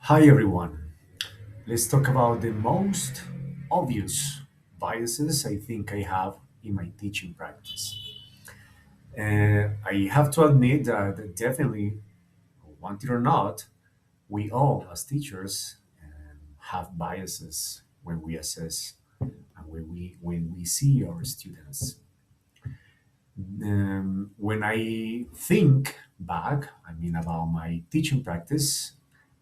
Hi everyone. Let's talk about the most obvious biases I think I have in my teaching practice. I have to admit that definitely, want it or not, we all as teachers have biases when we assess and when we see our students. When I think back, about my teaching practice,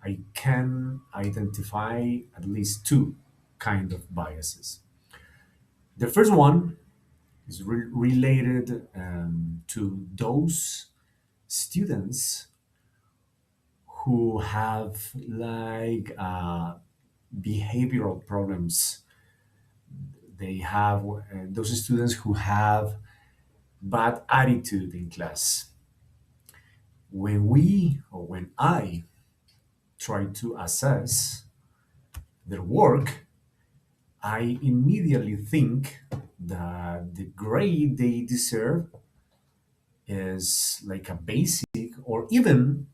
I can identify at least two kind of biases. The first one is related to those students who have behavioral problems. They have those students who have bad attitude in class. When I try to assess their work, I immediately think that the grade they deserve is like a basic or even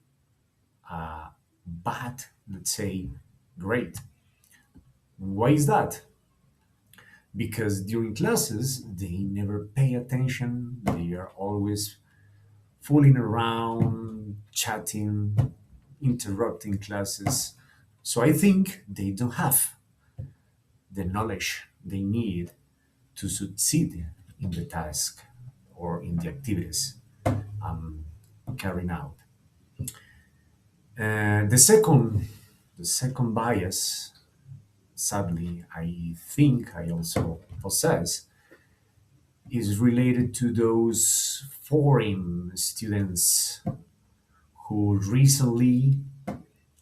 a bad, let's say, grade. Why is that? Because during classes, they never pay attention, they are always fooling around, chatting, interrupting classes. So I think they don't have the knowledge they need to succeed in the task or in the activities carrying out. The second bias, sadly, I think I also possess, is related to those foreign students who recently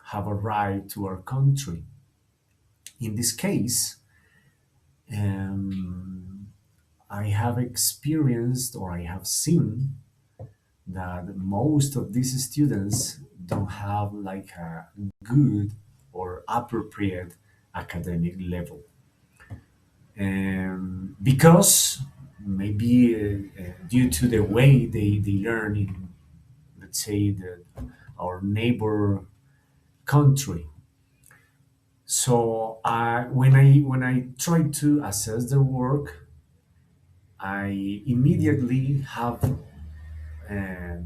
have arrived to our country. In this case, um, I have experienced or I have seen that most of these students don't have like a good or appropriate academic level. Because maybe due to the way they learn in, let's say, our neighbor country. So when I try to assess their work, I immediately have, uh,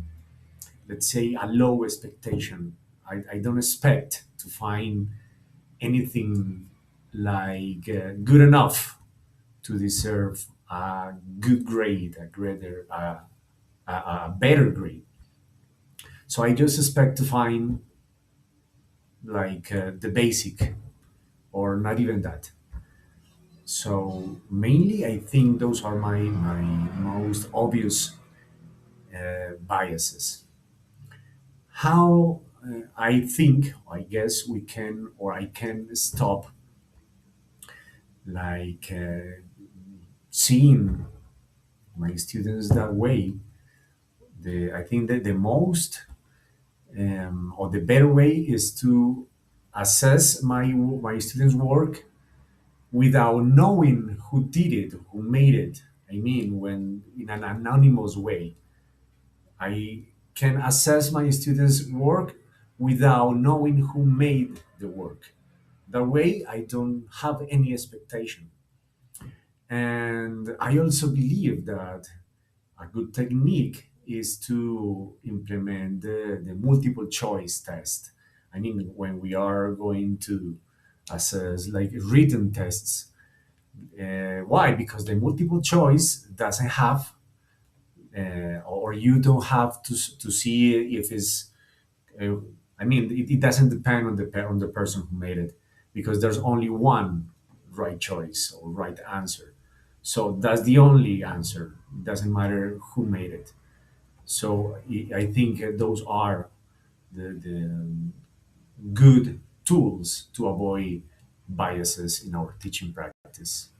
let's say, a low expectation. I don't expect to find anything good enough to deserve a good grade, a better grade. So I just expect to find the basic or not even that. So mainly, I think those are my most obvious biases. How I think, I guess we can, or I can stop like seeing my students that way. I think that the most or the better way is to assess my students' work without knowing who did it, who made it. I mean, when in an anonymous way, I can assess my students' work without knowing who made the work. That way, I don't have any expectation. And I also believe that a good technique is to implement the multiple choice test. I mean, when we are going to assess like written tests. Why? Because the multiple choice doesn't have, or you don't have to see if it's. Uh, I mean, it doesn't depend on on the person who made it, because there's only one right choice or right answer. So that's the only answer. It doesn't matter who made it. So I think those are the good tools to avoid biases in our teaching practice.